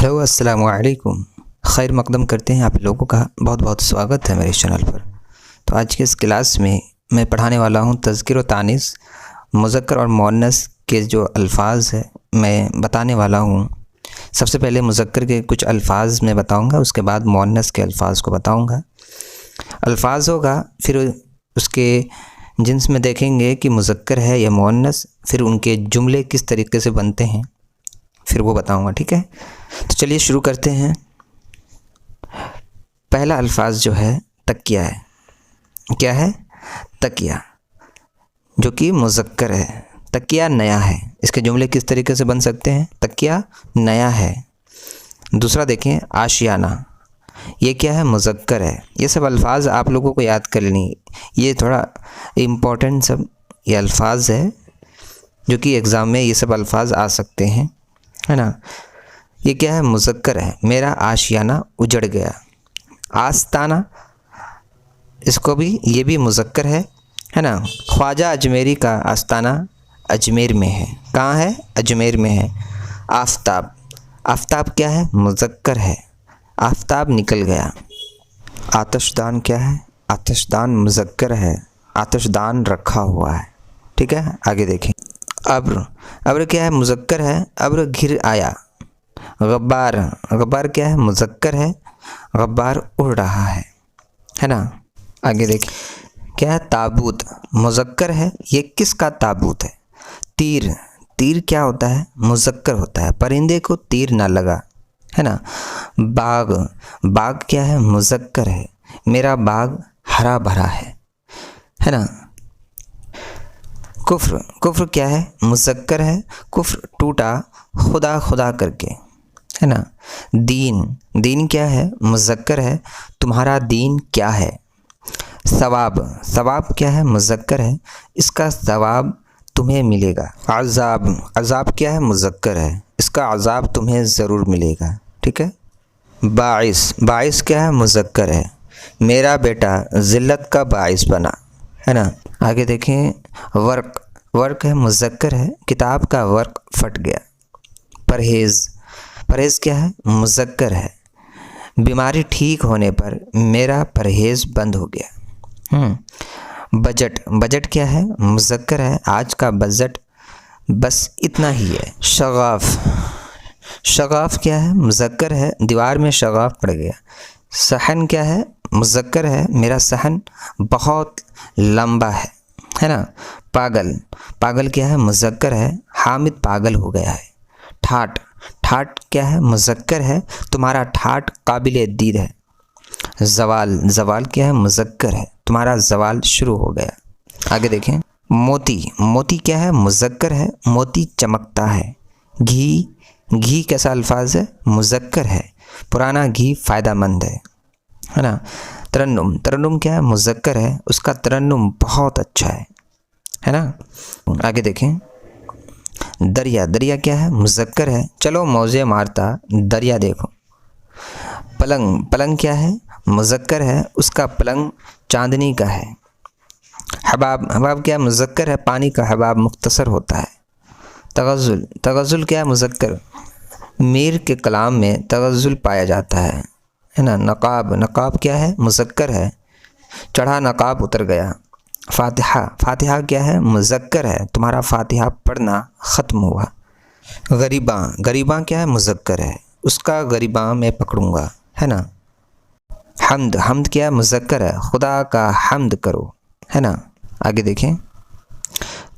Hello अस्सलाम वालेकुम। खैर मकदम करते हैं आप लोगों का बहुत बहुत स्वागत है मेरे चैनल पर। तो आज के इस क्लास में मैं पढ़ाने वाला हूँ तज़किर व तानीस, मुज़क्कर और मुअन्नस के जो अल्फाज है मैं बताने वाला हूँ। सबसे पहले मुज़क्कर के कुछ अल्फाज मैं बताऊँगा, उसके बाद मुअन्नस के अल्फाज को बताऊँगा। अल्फाज होगा, फिर उसके जिन्स में देखेंगे कि मुज़क्कर है या मुअन्नस, फिर उनके जुमले किस तरीके से बनते हैं, फिर वो बताऊँगा। ठीक है, तो चलिए शुरू करते हैं। पहला अल्फाज जो है तकिया है। क्या है? तकिया, जो कि मुज़क्कर है। तकिया नया है। इसके जुमले किस तरीके से बन सकते हैं? तकिया नया है। दूसरा देखें, आशियाना। ये क्या है? मुज़क्कर है। ये सब अल्फाज आप लोगों को याद कर लेनी, ये थोड़ा इम्पोर्टेंट सब ये अल्फाज है जो कि एग्ज़ाम में ये सब अल्फाज आ सकते हैं, है ना। ये क्या है? मुज़क्कर है। मेरा आशियाना उजड़ गया। आस्ताना, इसको भी, ये भी मुज़क्कर है ना। ख्वाजा अजमेरी का आस्ताना अजमेर में है। कहाँ है? अजमेर में है। आफ़ताब, आफ़ताब क्या है? मुज़क्कर है। आफ़ताब निकल गया। आतिशदान क्या है? आतिशदान मुज़क्कर है। आतिशदान रखा हुआ है। ठीक है, आगे देखें। अब्र, अब्र क्या है? मुज़क्कर है। अब्र घिर आया। गब्बार, गब्बार क्या है? मुज़क्कर है। गब्बार उड़ रहा है ना। आगे देखिए, क्या है? ताबूत, मुज़क्कर है। ये किसका ताबूत है? तीर, तीर क्या होता है? मुज़क्कर होता है। परिंदे को तीर ना लगा, है ना। बाग, बाग क्या है? मुज़क्कर है। मेरा बाग हरा भरा है ना। कुफ्र, कुफ्र क्या है? मुज़क्कर है। कुफ्र टूटा खुदा खुदा करके, है ना। दीन, दीन क्या है? मुज़क्कर है। तुम्हारा दीन क्या है? सवाब, सवाब क्या है? मुज़क्कर है। इसका सवाब तुम्हें मिलेगा। अज़ाब, अज़ाब क्या है? मुज़क्कर है। इसका अज़ाब तुम्हें ज़रूर मिलेगा। ठीक है। बाइस, बाइस क्या है? मुज़क्कर है। मेरा बेटा ज़िल्लत का बाइस बना, है ना। आगे देखें, वर्क, वर्क है, मुज़क्कर है। किताब का वर्क फट गया। परहेज़, परहेज़ क्या है? मुज़क्कर है। बीमारी ठीक होने पर मेरा परहेज़ बंद हो गया। बजट, बजट क्या है? मुज़क्कर है। आज का बजट बस इतना ही है। शगाफ़, शगाफ़ क्या है? मुज़क्कर है। दीवार में शगाफ़ पड़ गया। सहन क्या है? मुज़क्कर है। मेरा सहन बहुत लंबा है ना। पागल, पागल क्या है? मुज़क्कर है। हामिद पागल हो गया है। ठाट, ठाट क्या है? मुज़क्कर है। तुम्हारा ठाट काबिले दीद है। ज़वाल, ज़वाल क्या है? मुज़क्कर है। तुम्हारा ज़वाल शुरू हो गया। आगे देखें। मोती, मोती क्या है? मुज़क्कर है। मोती चमकता है। घी, घी कैसा अल्फाज है? मुज़क्कर है। पुराना घी फ़ायदामंद है ना। तरन्नुम, तरन्नुम क्या है? मुज़क्कर है। उसका तरन्नुम बहुत अच्छा है ना। आगे देखें। दरिया, दरिया क्या है? मुज़क्कर है। चलो मौजे मारता दरिया देखो। पलंग, पलंग क्या है? मुज़क्कर है। उसका पलंग चांदनी का है। हबाब, हबाब क्या है? मुज़क्कर है। पानी का हबाब मुख्तसर होता है। तगज़ुल, तगज़ुल क्या है? मुज़क्कर। मीर के कलाम में तगज़ुल पाया जाता है ना। नक़ाब, नक़ाब क्या है? मुज़क्कर है। चढ़ा नक़ाब उतर गया। फ़ातिहा, फ़ातिहा क्या है? मुज़क्कर है। तुम्हारा फ़ातिहा पढ़ना ख़त्म हुआ। गरीबां, गरीबां क्या है? मुज़क्कर है। उसका गरीबां मैं पकड़ूंगा, है ना। हम्द, हम्द क्या है? मुज़क्कर है। खुदा का हम्द करो, है ना। आगे देखें।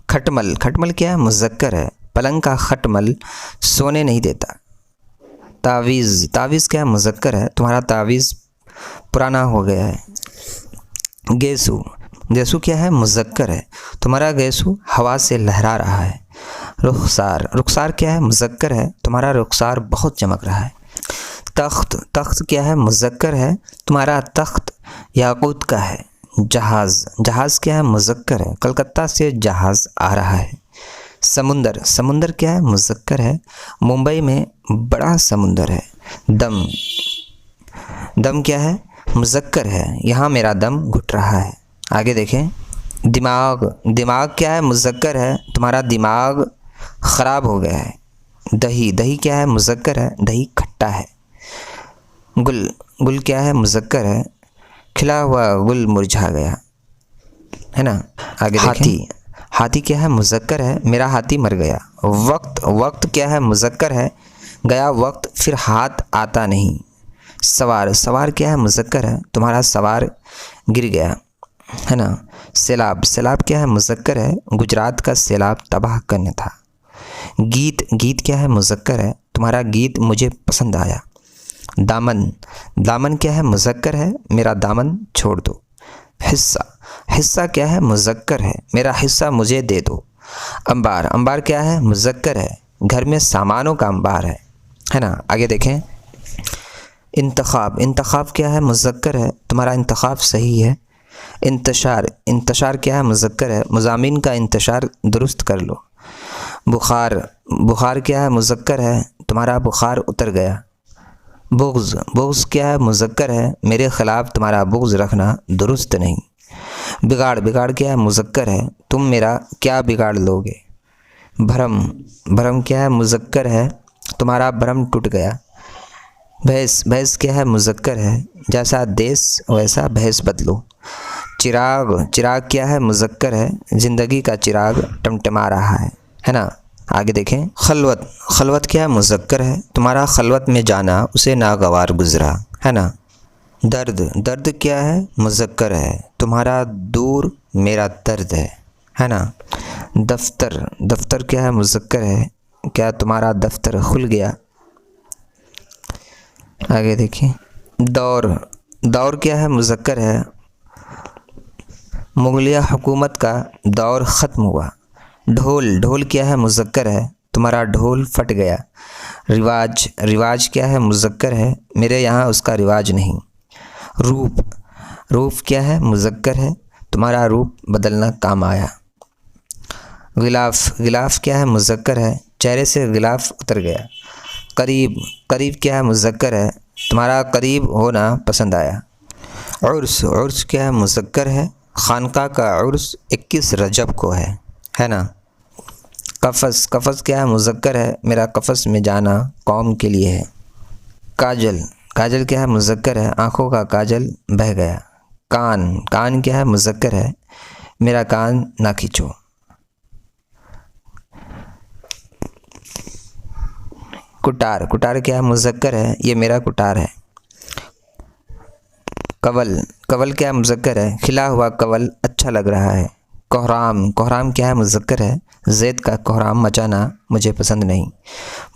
खटमल, खटमल क्या है? मुज़क्कर है। पलंग का खटमल सोने नहीं देता। तावीज़, तावीज़ क्या है? मुज़क्कर है। तुम्हारा तावीज़ पुराना हो गया है। गेसू, गेसू क्या है? मुज़क्कर है। तुम्हारा गेसू हवा से लहरा रहा है। रुखसार, रुखसार क्या है? मुज़क्कर है। तुम्हारा रुखसार बहुत चमक रहा है। तख्त, तख्त क्या है? मुज़क्कर है। तुम्हारा तख्त याकूत का है। जहाज़, जहाज़ क्या है? मुज़क्कर है। कलकत्ता से जहाज़ आ रहा है। समुंदर, समुंदर क्या है? मुज़क्कर है। मुंबई में बड़ा समुंदर है। दम, दम क्या है? मुज़क्कर है। यहाँ मेरा दम घुट रहा है। आगे देखें। दिमाग, दिमाग क्या है? मुज़क्कर है। तुम्हारा दिमाग ख़राब हो गया है। दही, दही क्या है? मुज़क्कर है। दही खट्टा टा है। गुल, गुल क्या है? मुज़क्कर है। खिला हुआ गुल मुरझा गया, है ना। आगे हाथी, हाथी क्या है? मुज़क्कर है। मेरा हाथी मर गया। वक्त, वक्त क्या है? मुज़क्कर है। गया वक्त, फिर हाथ आता नहीं। सवार, सवार क्या है? मुज़क्कर है। तुम्हारा सवार गिर गया, है ना। सैलाब, सैलाब क्या है? मुज़क्कर है। गुजरात का सैलाब तबाह करने था। गीत, गीत क्या है? मुज़क्कर है। तुम्हारा गीत मुझे पसंद आया। दामन, दामन क्या है? मुज़क्कर है। मेरा दामन छोड़ दो। हिस्सा, हिस्सा क्या है? मुज़क्कर है। मेरा हिस्सा मुझे दे दो। अंबार, अंबार क्या है? मुज़क्कर है। घर में सामानों का अंबार है ना। आगे देखें। इंतखाब, इंतखाब क्या है? मुज़क्कर है। तुम्हारा इंतखाब सही है। इंतशार, इंतशार क्या है? मुज़क्कर है। मज़ामीन का इंतशार दुरुस्त कर लो। बुखार, बुखार क्या है? मुज़क्कर है। तुम्हारा बुखार उतर गया। बुग़्ज़, बुग़्ज़ क्या है? मुज़क्कर है। मेरे ख़िलाफ़ तुम्हारा बुग़्ज़ रखना दुरुस्त नहीं। बिगाड़, बिगाड़ क्या है? मुज़क्कर है। तुम मेरा क्या बिगाड़ लोगे। भरम, भरम क्या है? मुज़क्कर है। तुम्हारा भरम टूट गया। भैंस, भैंस क्या है? मुज़क्कर है। जैसा देश वैसा भैंस बदलो। चिराग, चिराग क्या है? मुज़क्कर है। ज़िंदगी का चिराग टमटमा रहा है ना। आगे देखें। खलवत, खलवत क्या है? मुज़क्कर है। तुम्हारा खलवत में जाना उसे नागवार गुज़रा, है ना। दर्द, दर्द क्या है? मुज़क्कर है। तुम्हारा दूर मेरा दर्द है ना। दफ्तर, दफ्तर क्या है? मुज़क्कर है। क्या तुम्हारा दफ्तर खुल गया। आगे देखिए। दौर, दौर क्या है? मुज़क्कर है। मुग़लिया हुकूमत का दौर ख़त्म हुआ। ढोल, ढोल क्या है? मुज़क्कर है। तुम्हारा ढोल फट गया। रिवाज, रिवाज क्या है? मुज़क्कर है। मेरे यहाँ उसका रिवाज नहीं। रूप, रूप क्या है? मुज़क्कर है। तुम्हारा रूप बदलना काम आया। गिलाफ़, गिलाफ़ क्या है? मुज़क्कर है। चेहरे से गिलाफ़ उतर गया। करीब, करीब क्या है? मुज़क्कर है। तुम्हारा करीब होना पसंद आया। उर्स, उर्स क्या है? मुज़क्कर है। खानका का उर्स 21 रजब को है ना। कफ़स, कफ़स क्या है? मुज़क्कर है। मेरा कफ़स में जाना कौम के लिए है। काजल, काजल क्या है? मुज़क्कर है। आँखों का काजल बह गया। कान, कान क्या है? मुज़क्कर है। मेरा कान ना खींचो। कुटार, कुटार क्या है? मुज़क्कर है। ये मेरा कुटार है। कवल, कवल क्या है? मुज़क्कर है। खिला हुआ कवल अच्छा लग रहा है। कोहराम, कोहराम क्या है? मुज़क्कर है। ज़ैद का कोहराम मचाना मुझे पसंद नहीं।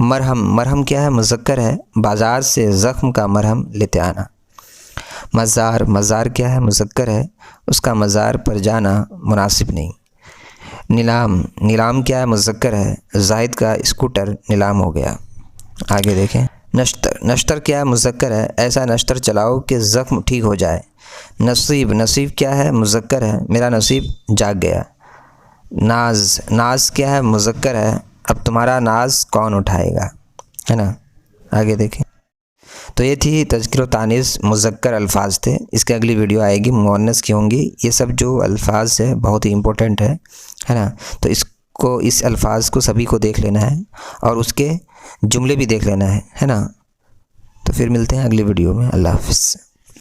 मरहम, मरहम क्या है? मुज़क्कर है। बाज़ार से ज़ख्म का मरहम लेते आना। मज़ार, मज़ार क्या है? मुज़क्कर है। उसका मज़ार पर जाना मुनासिब नहीं। नीलाम, नीलाम क्या है? मुज़क्कर है। ज़ाहिद का स्कूटर नीलाम हो गया। आगे देखें। नश्तर, नश्तर क्या है? मुज़क्कर है। ऐसा नश्तर चलाओ कि ज़ख्म ठीक हो जाए। नसीब, नसीब क्या है? मुज़क्कर है। मेरा नसीब जाग गया। नाज, नाज क्या है? मुज़क्कर है। अब तुम्हारा नाज कौन उठाएगा, है ना। आगे देखें। तो ये थी तज़किर व तानीस मुज़क्कर अल्फाज थे। इसकी अगली वीडियो आएगी मुअन्नस की होंगी। ये सब जो अल्फाज है बहुत ही इम्पोर्टेंट है ना। तो इसको, इस अल्फाज को सभी को देख लेना है और उसके जुमले भी देख लेना है ना। तो फिर मिलते हैं अगली वीडियो में। अल्लाह हाफ़िज़।